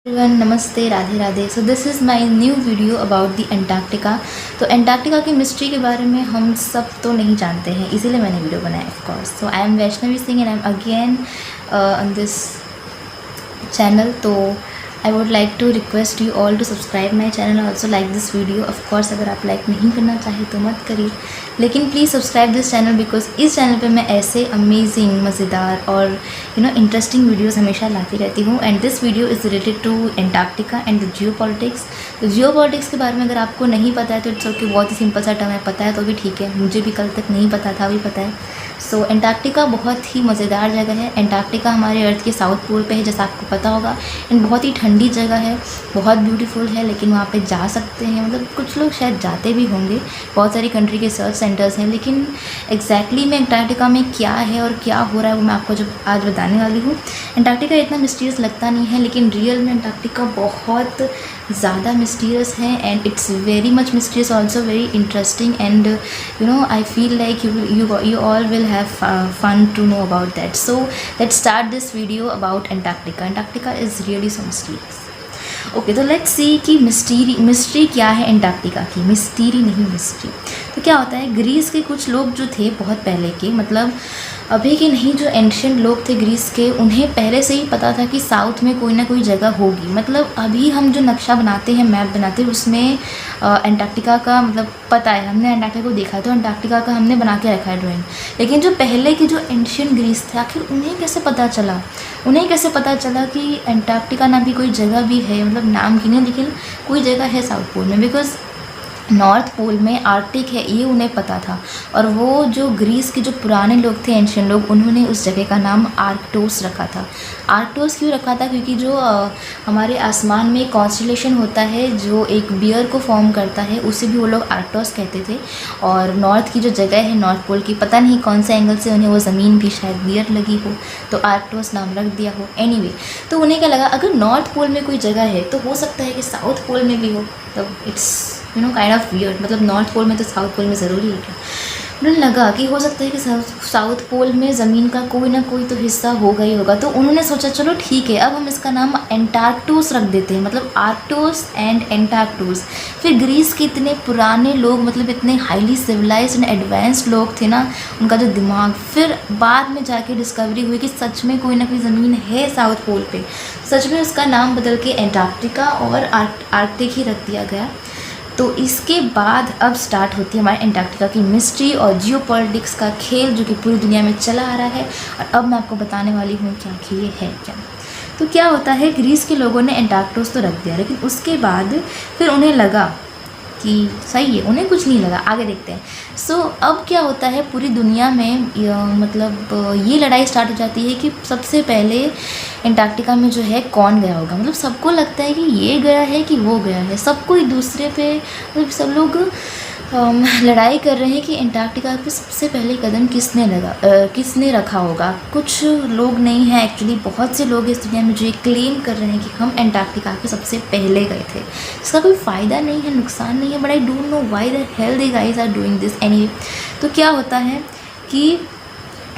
Everyone नमस्ते Radhe Radhe. So this is my new video about the Antarctica. तो Antarctica की mystery के बारे में हम सब तो नहीं जानते हैं, इसीलिए मैंने वीडियो बनाया of course. So I am Vaishnavi Singh and I am again on this channel. तो I would like to request you all to subscribe my channel और also like this video. Of course अगर आप लाइक नहीं करना चाहें तो मत करिए, लेकिन please subscribe this channel because इस चैनल पे मैं ऐसे अमेजिंग मज़ेदार और इंटरेस्टिंग वीडियोस हमेशा लाती रहती हूँ। And this video is related to Antarctica and the geopolitics. तो जियो पॉलिटिक्स के बारे में अगर आपको नहीं पता है तो इट्स ओके, बहुत ही सिंपल सा टर्म है, पता है तो भी ठीक है, मुझे भी कल तक नहीं पता था, अभी पता है। सो एंटार्क्टिका बहुत ही मज़ेदार जगह है। एंटार्क्टिका हमारे अर्थ के साउथ पोल पे है, जैसा आपको पता होगा। एंड बहुत ही ठंडी जगह है, बहुत ब्यूटीफुल है, लेकिन वहाँ पे जा सकते हैं, मतलब कुछ लोग शायद जाते भी होंगे। बहुत सारी कंट्री के सर्च सेंटर्स हैं, लेकिन एग्जैक्टली में एंटार्क्टिका में क्या है और क्या हो रहा है वो मैं आपको जब आज बताने वाली हूँ। एंटार्क्टिका इतना मिस्टीरियस लगता नहीं है, लेकिन रियल में एंटार्क्टिका बहुत ज़्यादा मिस्टीरियस है and it's very much mysterious, also very interesting. And I feel like you all will have fun to know about that. So let's start this video about Antarctica. Antarctica is really so mysterious. Okay, तो let's see कि mystery क्या है Antarctica की। मिस्टीरी नहीं, mystery. तो क्या होता है, ग्रीस के कुछ लोग जो थे बहुत पहले के, मतलब अभी के नहीं, जो एंशियंट लोग थे ग्रीस के, उन्हें पहले से ही पता था कि साउथ में कोई ना कोई जगह होगी। मतलब अभी हम जो नक्शा बनाते हैं, मैप बनाते हैं, उसमें एंटार्क्टिका का मतलब पता है, हमने एंटार्क्टिका को देखा तो एंटार्क्टिका का हमने बना के रखा है ड्राइंग। लेकिन जो पहले के जो एंशियंट ग्रीस थे, आखिर उन्हें कैसे पता चला कि एंटार्क्टिका ना भी कोई जगह भी है, मतलब नाम की नहीं, लेकिन कोई जगह है साउथ पोल में। बिकॉज नॉर्थ पोल में आर्कटिक है, ये उन्हें पता था। और वो जो ग्रीस के जो पुराने लोग थे, एंशियंट लोग, उन्होंने उस जगह का नाम आर्क्टोस रखा था। आर्क्टोस क्यों रखा था? क्योंकि जो हमारे आसमान में कॉन्स्टेलेशन होता है जो एक बियर को फॉर्म करता है, उसे भी वो लोग आर्क्टोस कहते थे। और नॉर्थ की जो जगह है नॉर्थ पोल की, पता नहीं कौन से एंगल से उन्हें वो ज़मीन भी शायद बियर लगी हो, तो आर्क्टोस नाम रख दिया हो। एनीवे, तो उन्हें क्या लगा, अगर नॉर्थ पोल में कोई जगह है तो हो सकता है कि साउथ पोल में भी हो। तो इट्स काइंड ऑफ वियर्ड, मतलब नॉर्थ पोल में तो साउथ पोल में ज़रूरी है क्या? उन्हें लगा कि हो सकता है कि साउथ पोल में ज़मीन का कोई ना कोई तो हिस्सा होगा ही होगा। तो उन्होंने सोचा चलो ठीक है, अब हम इसका नाम एंटार्क्टोस रख देते हैं, मतलब आर्क्टोस एंड एंटार्क्टोस। फिर ग्रीस के इतने पुराने लोग, मतलब इतने हाईली सिविलाइज्ड एंड एडवांस्ड लोग थे ना, उनका जो दिमाग, फिर बाद में जाके डिस्कवरी हुई कि सच में कोई ना कोई ज़मीन है साउथ पोल पे। सच में उसका नाम बदल के एंटार्क्टिका और आर्कटिक ही रख दिया गया। तो इसके बाद अब स्टार्ट होती है हमारे एंटार्क्टिका की मिस्ट्री और जियो पॉलिटिक्स का खेल, जो कि पूरी दुनिया में चला आ रहा है। और अब मैं आपको बताने वाली हूँ कि आखिर ये है क्या। तो क्या होता है, ग्रीस के लोगों ने एंटार्क्टोस तो रख दिया, लेकिन उसके बाद फिर उन्हें लगा कि सही है, उन्हें कुछ नहीं लगा। आगे देखते हैं। सो अब क्या होता है, पूरी दुनिया में मतलब ये लड़ाई स्टार्ट हो जाती है कि सबसे पहले एंटार्क्टिका में जो है कौन गया होगा। मतलब सबको लगता है कि ये गया है कि वो गया है, सबको एक दूसरे पे, मतलब सब लोग लड़ाई कर रहे हैं कि एंटार्क्टिका पे सबसे पहले कदम किसने रखा होगा। कुछ लोग नहीं हैं, एक्चुअली बहुत से लोग इस दुनिया में जो ये क्लेम कर रहे हैं कि हम एंटार्क्टिका पे सबसे पहले गए थे। इसका कोई फ़ायदा नहीं है, नुकसान नहीं है, but I don't know why the hell they guys are doing this. Anyway, तो क्या होता है कि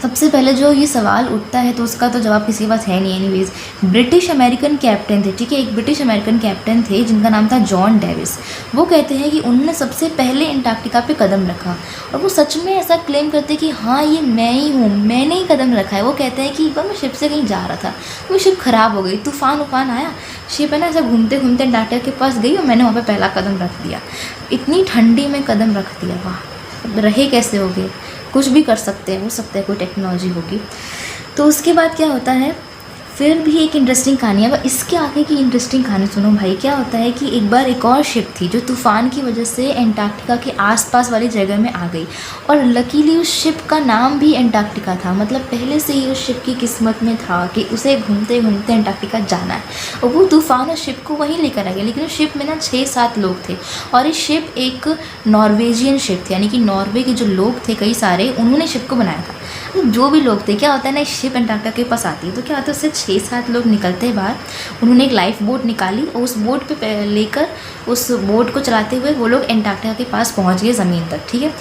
सबसे पहले जो ये सवाल उठता है तो उसका तो जवाब किसी के पास है नहीं। एनीवेज, ब्रिटिश अमेरिकन कैप्टन थे, ठीक है, एक ब्रिटिश अमेरिकन कैप्टन थे जिनका नाम था जॉन डेविस। वो कहते हैं कि उन्होंने सबसे पहले एंटार्क्टिका पे कदम रखा, और वो सच में ऐसा क्लेम करते हैं कि हाँ ये मैं ही हूँ, मैंने ही कदम रखा है। वो कहते हैं कि एक बार मैं शिप से कहीं जा रहा था, वो शिप ख़राब हो गई, तूफान आया, शिप है ना ऐसा घूमते घूमते एंटार्क्टिका के पास गई और मैंने वहाँ पर पहला कदम रख दिया। इतनी ठंडी में कदम रख दिया, वाह, रहे कैसे हो गए, कुछ भी कर सकते हैं, हो सकता है कोई टेक्नोलॉजी होगी। तो उसके बाद क्या होता है, फिर भी एक इंटरेस्टिंग कहानी है। अब इसके आगे की इंटरेस्टिंग कहानी सुनो भाई। क्या होता है कि एक बार एक और शिप थी जो तूफ़ान की वजह से एंटार्क्टिका के आसपास वाली जगह में आ गई, और लकीली उस शिप का नाम भी एंटार्क्टिका था। मतलब पहले से ही उस शिप की किस्मत में था कि उसे घूमते घूमते एंटार्क्टिका जाना है, और वो तूफ़ान उस शिप को वहीं लेकर आ गया। लेकिन उस शिप में ना 6-7 लोग थे, और इस शिप एक नॉर्वेजियन शिप थी, यानी कि नॉर्वे के जो लोग थे कई सारे, उन्होंने शिप को बनाया था। जो भी लोग थे, क्या होता है ना, शिप एंटार्क्टिका के पास आती है तो क्या होता है, उससे 6-7 लोग निकलते हैं बाहर। उन्होंने एक लाइफ बोट निकाली और उस बोट पे लेकर, उस बोट को चलाते हुए वो लोग एंटार्क्टिका के पास पहुंच गए, ज़मीन तक, ठीक है।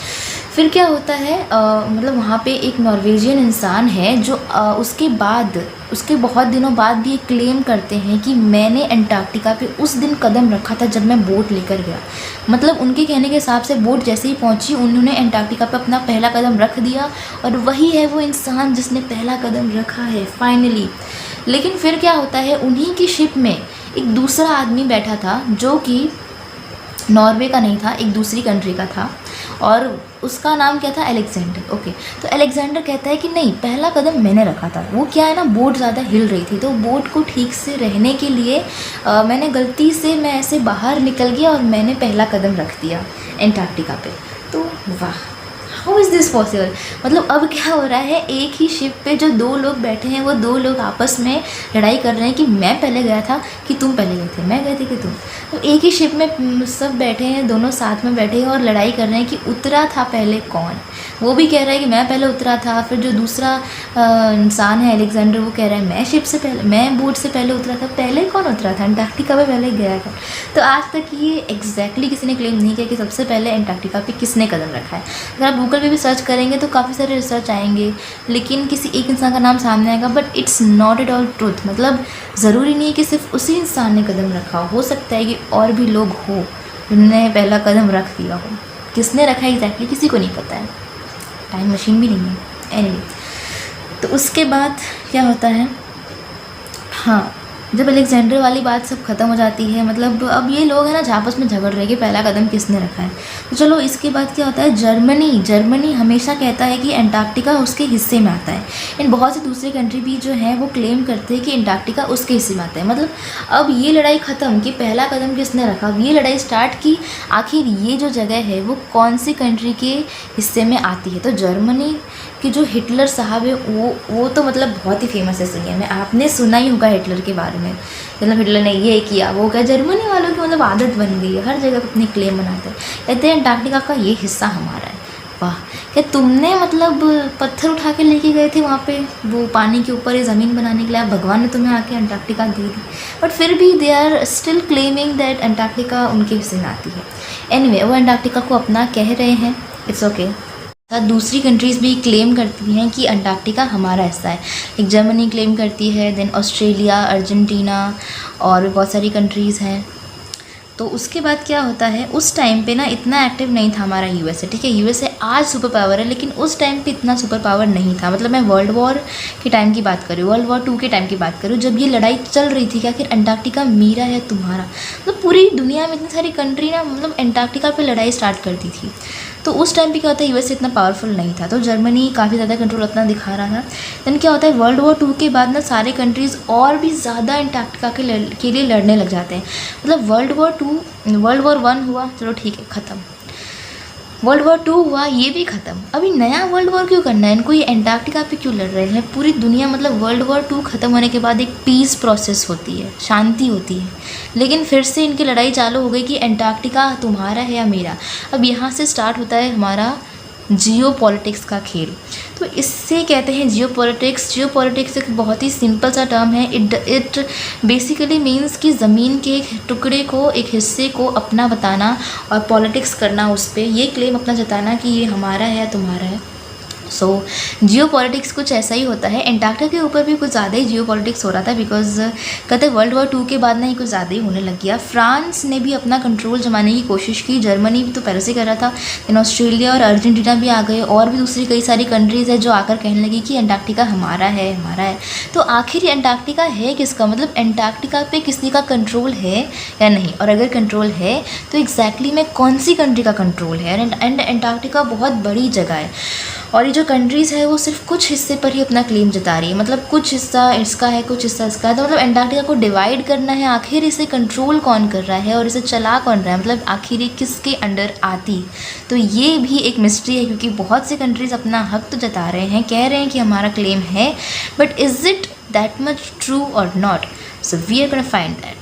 फिर क्या होता है मतलब वहाँ पे एक नॉर्वेजियन इंसान है जो उसके बहुत दिनों बाद भी क्लेम करते हैं कि मैंने अंटार्कटिका पे उस दिन कदम रखा था जब मैं बोट लेकर गया। मतलब उनके कहने के हिसाब से बोट जैसे ही पहुँची उन्होंने अंटार्कटिका पे अपना पहला कदम रख दिया और वही है वो इंसान जिसने पहला कदम रखा है फाइनली। लेकिन फिर क्या होता है, उन्हीं की शिप में एक दूसरा आदमी बैठा था जो कि नॉर्वे का नहीं था, एक दूसरी कंट्री का था और उसका नाम क्या था, अलेक्जेंडर। ओके, तो अलेक्जेंडर कहता है कि नहीं, पहला कदम मैंने रखा था। वो क्या है ना, बोट ज़्यादा हिल रही थी तो बोट को ठीक से रहने के लिए मैंने गलती से मैं ऐसे बाहर निकल गया और मैंने पहला कदम रख दिया अंटार्कटिका पे। तो वाह, हाउ इज़ दिस पॉसिबल। मतलब अब क्या हो रहा है, एक ही शिप पे जो दो लोग बैठे हैं वो दो लोग आपस में लड़ाई कर रहे हैं कि मैं पहले गया था कि तुम पहले गए थे, मैं गए थे कि तुम। तो एक ही शिप में सब बैठे हैं, दोनों साथ में बैठे हैं और लड़ाई कर रहे हैं कि उतरा था पहले कौन। वो भी कह रहा है कि मैं पहले उतरा था, फिर जो दूसरा इंसान है अलेक्जेंडर वो कह रहा है मैं बोट से पहले उतरा था। पहले कौन उतरा था, अंटार्कटिका पे पहले गया था। तो आज तक ये एग्जैक्टली किसी ने क्लेम नहीं किया कि सबसे पहले अंटार्कटिका पे किसने कदम रखा है। अगर आप गूगल पे भी सर्च करेंगे तो काफ़ी सारे रिसर्च आएंगे, लेकिन किसी एक इंसान का नाम सामने आएगा, but it's not at all truth. मतलब ज़रूरी नहीं है कि सिर्फ उसी इंसान ने कदम रखा हो सकता है कि और भी लोग हो जिन्होंने पहला कदम रख दिया हो। किसने रखा है एग्जैक्टली किसी को नहीं पता है, टाइम मशीन भी नहीं है। एनीवे, तो उसके बाद क्या होता है, हाँ, जब अलेक्जेंडर वाली बात सब ख़त्म हो जाती है, मतलब अब ये लोग हैं ना आपस में झगड़ रहे हैं कि पहला कदम किसने रखा है। तो चलो इसके बाद क्या होता है, जर्मनी हमेशा कहता है कि अंटार्कटिका उसके हिस्से में आता है। एंड बहुत से दूसरे कंट्री भी जो हैं वो क्लेम करते हैं कि अंटार्कटिका उसके हिस्से में आता है। मतलब अब ये लड़ाई ख़त्म कि पहला कदम किसने रखा, अब ये लड़ाई स्टार्ट की आखिर ये जो जगह है वो कौन सी कंट्री के हिस्से में आती है। तो जर्मनी कि जो हिटलर साहब है वो तो मतलब बहुत ही फेमस है दुनिया में, आपने सुना ही होगा हिटलर के बारे में। मतलब हिटलर ने ये किया वो क्या, जर्मनी वालों की मतलब आदत बन गई है, हर जगह अपनी क्लेम बनाते हैं, कहते हैं अंटार्कटिका का ये हिस्सा हमारा है। वाह, क्या तुमने मतलब पत्थर उठा के लेके गए थे वहाँ पे वो पानी के ऊपर ये ज़मीन बनाने के लिए, भगवान ने तुम्हें आके अंटार्कटिका दे दी, बट फिर भी they are still claiming that Antarctica उनके हिस्से में आती है। एनीवे, वो अंटार्कटिका को अपना कह रहे हैं, इट्स ओके। दूसरी कंट्रीज़ भी क्लेम करती हैं कि अंटार्कटिका हमारा हिस्सा है। एक जर्मनी क्लेम करती है, देन ऑस्ट्रेलिया, अर्जेंटीना और बहुत सारी कंट्रीज़ हैं। तो उसके बाद क्या होता है, उस टाइम पे ना इतना एक्टिव नहीं था हमारा यूएसए। ठीक है, यूएसए आज सुपर पावर है, लेकिन उस टाइम पे इतना सुपर पावर नहीं था। मतलब मैं वर्ल्ड वॉर के टाइम की बात करूँ, वर्ल्ड वॉर 2 के टाइम की बात करूँ, जब ये लड़ाई चल रही थी कि आखिर अंटार्कटिका मेरा है तुम्हारा। मतलब पूरी दुनिया में इतनी सारी कंट्री ना मतलब अंटार्कटिका पे लड़ाई स्टार्ट करती थी। तो उस टाइम पे क्या होता है, यूएसए इतना पावरफुल नहीं था, तो जर्मनी काफ़ी ज़्यादा कंट्रोल अपना दिखा रहा था। देन क्या होता है, वर्ल्ड वॉर 2 के बाद ना सारे कंट्रीज़ और भी ज़्यादा अंटार्कटिका के लिए लड़ने लग जाते हैं। मतलब वर्ल्ड वॉर 1 हुआ, चलो ठीक है, ख़त्म। वर्ल्ड वॉर 2 हुआ, ये भी ख़त्म। अभी नया वर्ल्ड वॉर क्यों करना है इनको, ये अंटार्कटिका पे क्यों लड़ रहे हैं पूरी दुनिया। मतलब वर्ल्ड वॉर 2 ख़त्म होने के बाद एक पीस प्रोसेस होती है, शांति होती है, लेकिन फिर से इनकी लड़ाई चालू हो गई कि अंटार्कटिका तुम्हारा है या मेरा। अब यहाँ से स्टार्ट होता है हमारा जियो पॉलिटिक्स का खेल। तो इससे कहते हैं जियो पॉलिटिक्स एक बहुत ही सिंपल सा टर्म है। इट बेसिकली मीन्स कि ज़मीन के एक टुकड़े को, एक हिस्से को अपना बताना और पॉलिटिक्स करना, उस पर ये क्लेम अपना जताना कि ये हमारा है या तुम्हारा है। सो जियो पॉलिटिक्स कुछ ऐसा ही होता है। अंटार्कटिका के ऊपर भी कुछ ज़्यादा ही जियो पॉलिटिक्स हो रहा था, बिकॉज कहते वर्ल्ड वॉर 2 के बाद ना ही कुछ ज़्यादा ही होने लग गया। फ्रांस ने भी अपना कंट्रोल जमाने की कोशिश की, जर्मनी भी तो पहले से कर रहा था, देन ऑस्ट्रेलिया और अर्जेंटीना भी आ गए, और भी दूसरी कई सारी कंट्रीज़ है जो आकर कहने लगी कि अंटार्कटिका हमारा है, हमारा है। तो आखिर ये अंटार्कटिका है किसका, मतलब अंटार्कटिका पे किसी का कंट्रोल है या नहीं, और अगर कंट्रोल है तो एग्जैक्टली में कौन सी कंट्री का कंट्रोल है। एंड अंटार्कटिका बहुत बड़ी जगह है, और ये जो कंट्रीज़ है वो सिर्फ कुछ हिस्से पर ही अपना क्लेम जता रही है। मतलब कुछ हिस्सा इसका है, कुछ हिस्सा इसका है। तो मतलब अंटार्कटिका को डिवाइड करना है, आखिर इसे कंट्रोल कौन कर रहा है और इसे चला कौन रहा है, मतलब आखिर ये किसके अंडर आती। तो ये भी एक मिस्ट्री है, क्योंकि बहुत से कंट्रीज़ अपना हक तो जता रहे हैं, कह रहे हैं कि हमारा क्लेम है, but is it that much true और not. So we are gonna find that.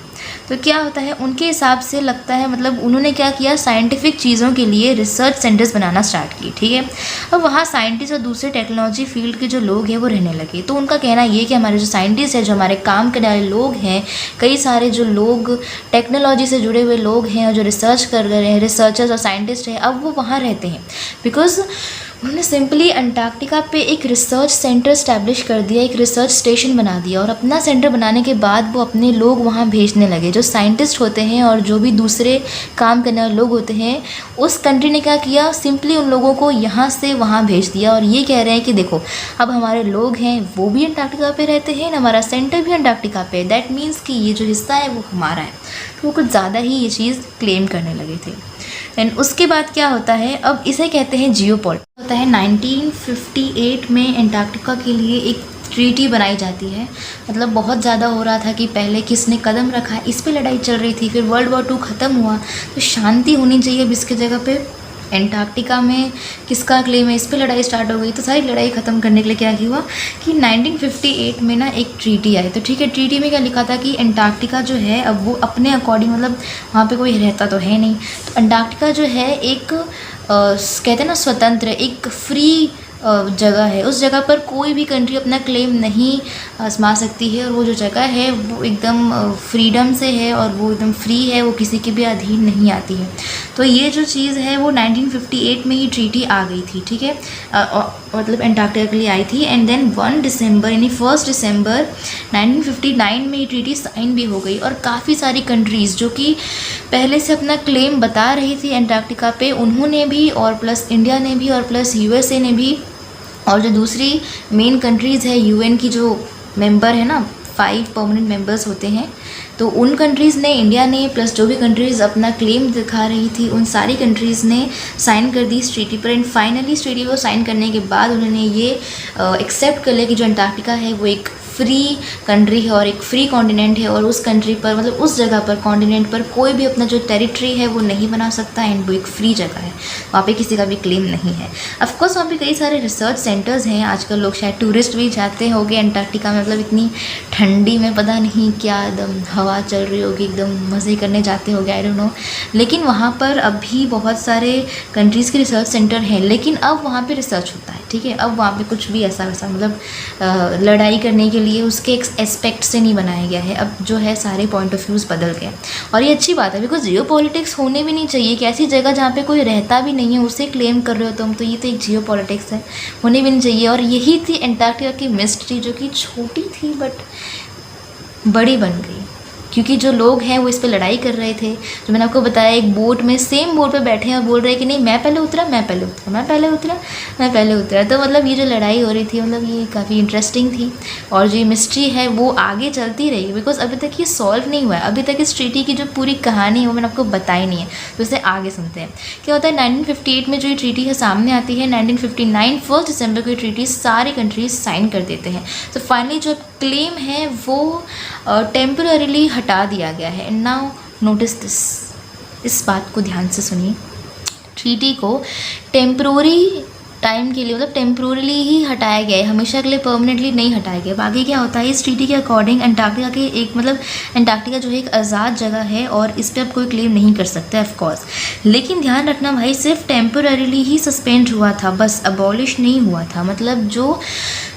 तो क्या होता है उनके हिसाब से लगता है, मतलब उन्होंने क्या किया, साइंटिफिक चीज़ों के लिए रिसर्च सेंटर्स बनाना स्टार्ट किए, ठीक है। अब वहाँ साइंटिस्ट और दूसरे टेक्नोलॉजी फील्ड के जो लोग हैं वो रहने लगे। तो उनका कहना ये कि हमारे जो साइंटिस्ट हैं, जो हमारे काम करने वाले लोग हैं, कई सारे जो लोग टेक्नोलॉजी से जुड़े हुए लोग हैं और जो रिसर्च कर रहे हैं, रिसर्चर्स और साइंटिस्ट हैं, अब वो वहाँ रहते हैं। बिकॉज उन्होंने सिंपली अंटार्कटिका पे एक रिसर्च सेंटर स्टैब्लिश कर दिया, एक रिसर्च स्टेशन बना दिया, और अपना सेंटर बनाने के बाद वो अपने लोग वहाँ भेजने लगे। जो साइंटिस्ट होते हैं और जो भी दूसरे काम करने वाले लोग होते हैं, उस कंट्री ने क्या किया, सिंपली उन लोगों को यहाँ से वहाँ भेज दिया। और ये कह रहे हैं कि देखो अब हमारे लोग हैं वो भी अंटार्कटिका पे रहते हैं, हमारा सेंटर भी अंटार्कटिका पे, दैट मीन्स कि ये जो हिस्सा है वो हमारा है। तो वो कुछ ज़्यादा ही ये चीज़ क्लेम करने लगे थे। एंड उसके बाद क्या होता है, अब इसे कहते हैं जियोपॉलिटिक्स। होता है 1958 में अंटार्कटिका के लिए एक ट्रीटी बनाई जाती है। मतलब बहुत ज़्यादा हो रहा था कि पहले किसने कदम रखा, इस पे लड़ाई चल रही थी। फिर वर्ल्ड वॉर 2 ख़त्म हुआ, तो शांति होनी चाहिए अब इसकी जगह पे अंटार्कटिका में किसका क्लेम है, इस पे लड़ाई स्टार्ट हो गई। तो सारी लड़ाई ख़त्म करने के लिए क्या हुआ कि 1958 में ना एक ट्रीटी आई। तो ठीक है, ट्रीटी में क्या लिखा था कि अंटार्कटिका जो है अब वो अपने अकॉर्डिंग, मतलब वहाँ पे कोई रहता तो है नहीं, तो अंटार्कटिका जो है एक कहते हैं ना स्वतंत्र, एक फ्री जगह है। उस जगह पर कोई भी कंट्री अपना क्लेम नहीं आजमा सकती है, और वो जो जगह है वो एकदम फ्रीडम से है और वो एकदम फ्री है, वो किसी के भी अधीन नहीं आती है। तो ये जो चीज़ है वो 1958 में ही ट्रीटी आ गई थी, ठीक है, मतलब अंटार्कटिका के लिए आई थी। एंड देन 1 दिसंबर यानी 1 दिसंबर 1959 में ये ट्रीटी साइन भी हो गई। और काफ़ी सारी कंट्रीज़ जो कि पहले से अपना क्लेम बता रही थी अंटार्कटिका पे, उन्होंने भी, और प्लस इंडिया ने भी, और प्लस यूएसए ने भी, और जो दूसरी मेन कंट्रीज़ है यूएन की जो मेंबर है ना, 5 परमानेंट मेंबर्स होते हैं, तो उन कंट्रीज़ ने, इंडिया ने, प्लस जो भी कंट्रीज़ अपना क्लेम दिखा रही थी, उन सारी कंट्रीज़ ने साइन कर दी इस ट्रीटी पर। एंड फाइनली इस ट्रीटी को साइन करने के बाद उन्होंने ये एक्सेप्ट कर लिया कि जो अंटार्कटिका है वो एक फ्री कंट्री है और एक फ्री कॉन्टिनेंट है, और उस कंट्री पर, मतलब उस जगह पर, कॉन्टिनेंट पर कोई भी अपना जो टेरिटरी है वो नहीं बना सकता। एंड वो एक फ्री जगह है, वहाँ पे किसी का भी क्लेम नहीं है। ऑफकोर्स वहाँ पे कई सारे रिसर्च सेंटर्स हैं, आजकल लोग शायद टूरिस्ट भी जाते होंगे अंटार्कटिका में, मतलब इतनी ठंडी में पता नहीं क्या एकदम हवा चल रही होगी, एकदम मज़े करने जाते होंगे, आई डोंट नो। लेकिन वहाँ पर अभी बहुत सारे कंट्रीज़ के रिसर्च सेंटर हैं, लेकिन अब वहाँ पर रिसर्च होता है, ठीक है। अब वहाँ पर कुछ भी ऐसा वैसा मतलब लड़ाई करने के लिए उसके एक एस्पेक्ट से नहीं बनाया गया है। अब जो है सारे पॉइंट ऑफ व्यूज़ बदल गए, और ये अच्छी बात है, बिकॉज जियो पॉलिटिक्स होने भी नहीं चाहिए कि ऐसी जगह जहाँ पे कोई रहता भी नहीं है उसे क्लेम कर रहे हो तुम, तो ये तो एक जियो पॉलिटिक्स है, होने भी नहीं चाहिए। और यही थी अंटार्कटिका की मिस्ट्री, जो कि छोटी थी बट बड़ी बन गई, क्योंकि जो लोग हैं वो इस पे लड़ाई कर रहे थे। जो मैंने आपको बताया, एक बोट में, सेम बोट पे बैठे हैं और बोल रहे हैं कि नहीं मैं पहले उतरा, मैं पहले उतरा, मैं पहले उतरा, मैं पहले उतरा। तो मतलब ये जो लड़ाई हो रही थी, मतलब ये काफ़ी इंटरेस्टिंग थी, और जो मिस्ट्री है वो आगे चलती रही, बिकॉज अभी तक ये सॉल्व नहीं हुआ है। अभी तक इस ट्रीटी की जो पूरी कहानी है वो मैंने आपको बताई नहीं है, तो इसे आगे सुनते हैं। क्या होता है, 1958 में जो ये ट्रीटी है सामने आती है, 1959 1 दिसंबर को ये ट्रीटी सारी कंट्रीज साइन कर देते हैं। तो फाइनली जो क्लेम है वो टेम्पररीली हटा दिया गया है। एंड नाउ नोटिस दिस, इस बात को ध्यान से सुनिए, ट्रीटी को टेम्पररी टाइम के लिए, मतलब टेम्पोरली ही हटाया गया है, हमेशा के लिए परमानेंटली नहीं हटाया गया। बाकी क्या होता है, इस ट्रीटी के अकॉर्डिंग अंटार्कटिका के एक, मतलब अंटार्कटिका जो है एक आज़ाद जगह है और इस पर अब कोई क्लेम नहीं कर सकता ऑफ कोर्स। लेकिन ध्यान रखना भाई, सिर्फ टेम्पोररीली ही सस्पेंड हुआ था, बस अबॉलिश नहीं हुआ था। मतलब जो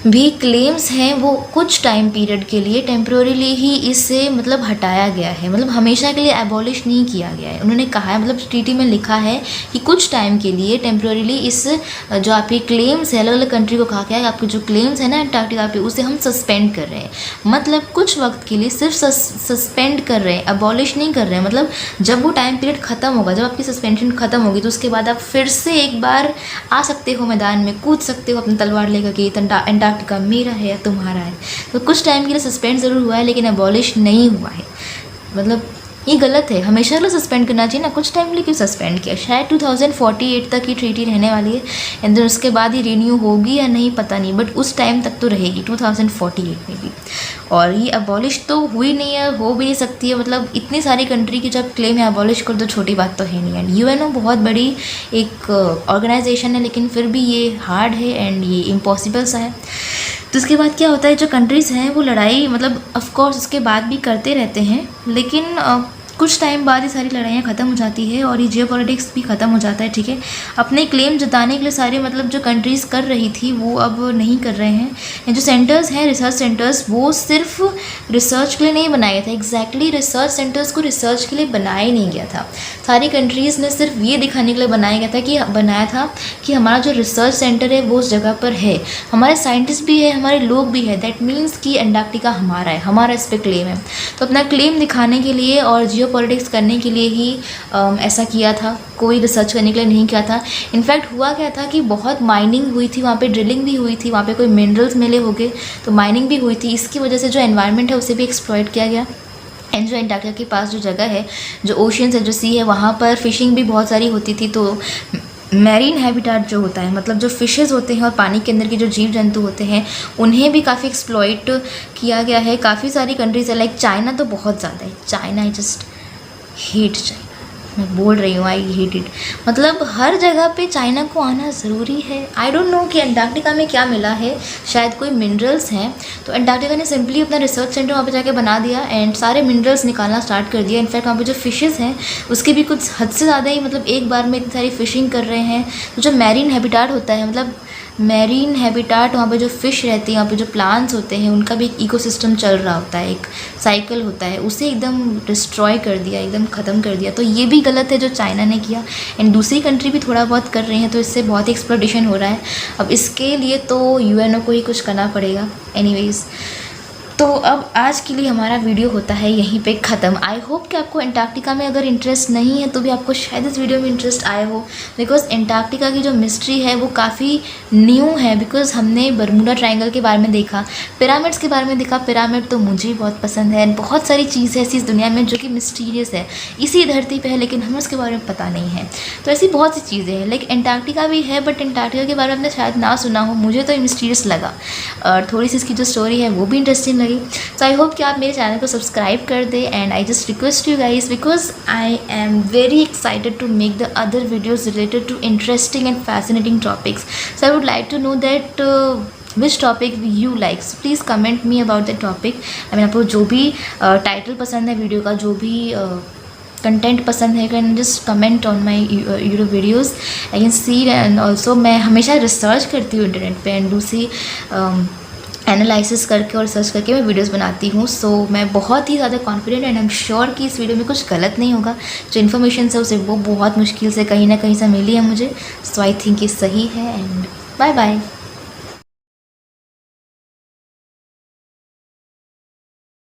भी क्लेम्स हैं वो कुछ टाइम पीरियड के लिए टेम्पोररीली ही इससे मतलब हटाया गया है, मतलब हमेशा के लिए एबॉलिश नहीं किया गया है। उन्होंने कहा है, मतलब ट्रीटी में लिखा है कि कुछ टाइम के लिए टेम्पोररीली इस जो आपके क्लेम्स है, अलग अलग कंट्री को कहा गया है आपके जो क्लेम्स है ना अंटार्कटिका पे, उसे हम सस्पेंड कर रहे हैं। मतलब कुछ वक्त के लिए सिर्फ सस्पेंड कर रहे हैं, अबॉलिश नहीं कर रहे हैं। मतलब जब वो टाइम पीरियड ख़त्म होगा, जब आपकी सस्पेंशन ख़त्म होगी, तो उसके बाद आप फिर से एक बार आ सकते हो मैदान में, कूद सकते हो अपनी तलवार लेकर कि अंटार्कटिका मेरा है या तुम्हारा है। तो कुछ टाइम के लिए सस्पेंड ज़रूर हुआ है, लेकिन अबॉलिश नहीं हुआ है। मतलब ये गलत है, हमेशा के लिए सस्पेंड करना चाहिए ना, कुछ टाइम के लिए क्यों सस्पेंड किया। शायद 2048 तक ये ट्रीटी रहने वाली है, एंड देन उसके बाद ही रिन्यू होगी या नहीं पता नहीं, बट उस टाइम तक तो रहेगी 2048 में भी। और ये अबॉलिश तो हुई नहीं है, हो भी नहीं सकती है, मतलब इतनी सारी कंट्री की जब क्लेम है अबॉलिश कर दो, छोटी बात तो है नहीं। एंड यूएनओ बहुत बड़ी एक ऑर्गेनाइजेशन है, लेकिन फिर भी ये हार्ड है एंड ये इम्पॉसिबल सा है। तो इसके बाद क्या होता है, जो कंट्रीज़ हैं वो लड़ाई मतलब ऑफ कोर्स उसके बाद भी करते रहते हैं, लेकिन कुछ टाइम बाद ये सारी लड़ाइयाँ ख़त्म हो जाती है और ये जियोपॉलिटिक्स भी ख़त्म हो जाता है, ठीक है। अपने क्लेम जताने के लिए सारे मतलब जो कंट्रीज़ कर रही थी वो अब नहीं कर रहे हैं। जो सेंटर्स हैं रिसर्च सेंटर्स, वो सिर्फ रिसर्च के लिए नहीं बनाया था, एग्जैक्टली रिसर्च सेंटर्स को रिसर्च के लिए बनाया ही नहीं गया था। सारी कंट्रीज़ ने सिर्फ ये दिखाने के लिए बनाया था कि हमारा जो रिसर्च सेंटर है वो उस जगह पर है, हमारे साइंटिस्ट भी है, हमारे लोग भी है, दैट मीन्स कि अंटार्कटिका हमारा है, हमारा इस पर क्लेम है। तो अपना क्लेम दिखाने के लिए और जियोपॉलिटिक्स करने के लिए ही ऐसा किया था, कोई रिसर्च करने के लिए नहीं किया था। इनफैक्ट हुआ क्या था कि बहुत माइनिंग हुई थी वहाँ पे, ड्रिलिंग भी हुई थी वहाँ पे, कोई मिनरल्स मिले हो गए, तो माइनिंग भी हुई थी। इसकी वजह से जो एनवायरनमेंट है उसे भी एक्सप्लॉइट किया गया। एंड जो अंटार्कटिका के पास जो जगह है, जो ओशियंस है, जो सी है, वहाँ पर फ़िशिंग भी बहुत सारी होती थी। तो मैरीन हैबिटाट जो होता है, मतलब जो फ़िशेज़ होते हैं और पानी के अंदर के जो जीव जंतु होते हैं, उन्हें भी काफ़ी एक्सप्लॉइट किया गया है। काफ़ी सारी कंट्रीज़ है, लाइक चाइना तो बहुत ज़्यादा है। China, I just hate China, मैं बोल रही हूँ, आई हेट इट। मतलब हर जगह पे चाइना को आना ज़रूरी है। आई डोंट नो कि अंटार्कटिका में क्या मिला है, शायद कोई मिनरल्स हैं। तो अंटार्कटिका ने सिंपली अपना रिसर्च सेंटर वहाँ पे जाके बना दिया एंड सारे मिनरल्स निकालना स्टार्ट कर दिया। इनफैक्ट वहाँ पे जो फ़िशेज़ हैं उसके भी कुछ हद से ज़्यादा ही, मतलब एक बार में इतनी सारी फ़िशिंग कर रहे हैं। तो जो मैरीन हैबिटाट होता है, मतलब मैरीन हैबिटाट, वहाँ पे जो फ़िश रहती है, वहाँ पे जो प्लांट्स होते हैं, उनका भी एक इकोसिस्टम चल रहा होता है, एक साइकिल होता है, उसे एकदम डिस्ट्रॉय कर दिया, एकदम ख़त्म कर दिया। तो ये भी गलत है जो चाइना ने किया। एंड दूसरी कंट्री भी थोड़ा बहुत कर रही हैं, तो इससे बहुत एक्सप्लोटेशन हो रहा है। अब इसके लिए तो यूएनओ को ही कुछ करना पड़ेगा। एनीवेज़, तो अब आज के लिए हमारा वीडियो होता है यहीं पे ख़त्म। आई होप कि आपको अंटार्कटिका में अगर इंटरेस्ट नहीं है तो भी आपको शायद इस वीडियो में इंटरेस्ट आया हो, बिकॉज अंटार्कटिका की जो मिस्ट्री है वो काफ़ी न्यू है। बिकॉज हमने बरमूडा ट्रायंगल के बारे में देखा, पिरामिड्स के बारे में देखा, पिरामिड तो मुझे भी बहुत पसंद है। एंड बहुत सारी चीज़ें ऐसी इस दुनिया में जो कि मिस्टीरियस है, इसी धरती पर है, लेकिन हमें उसके बारे में पता नहीं है। तो ऐसी बहुत सी चीज़ें हैं, लाइक अंटार्कटिका भी है, बट अंटार्कटिका के बारे में आपने शायद ना सुना हो। मुझे तो मिस्टीरियस लगा और थोड़ी सी इसकी जो स्टोरी है वो भी इंटरेस्टिंग लगी। सो आई होप कि आप मेरे चैनल को सब्सक्राइब कर दें। And I just request you guys, because I am very excited to make the other videos related to interesting and fascinating topics. So I would like to know that which topic you like, so please comment me about the topic. I mean आपको जो भी title पसंद है video का, जो भी content पसंद है, can just comment on my YouTube videos. I can see. And also मैं हमेशा रिसर्च करती हूँ इंटरनेट पे, एंड दूसरी एनालिसिस करके और सर्च करके मैं वीडियोस बनाती हूँ। सो मैं बहुत ही ज़्यादा confident and I am sure कि इस वीडियो में कुछ गलत नहीं होगा। जो इन्फॉर्मेशन है उसे वो बहुत मुश्किल से कहीं ना कहीं से मिली है मुझे, सो आई थिंक ये सही है। And bye bye.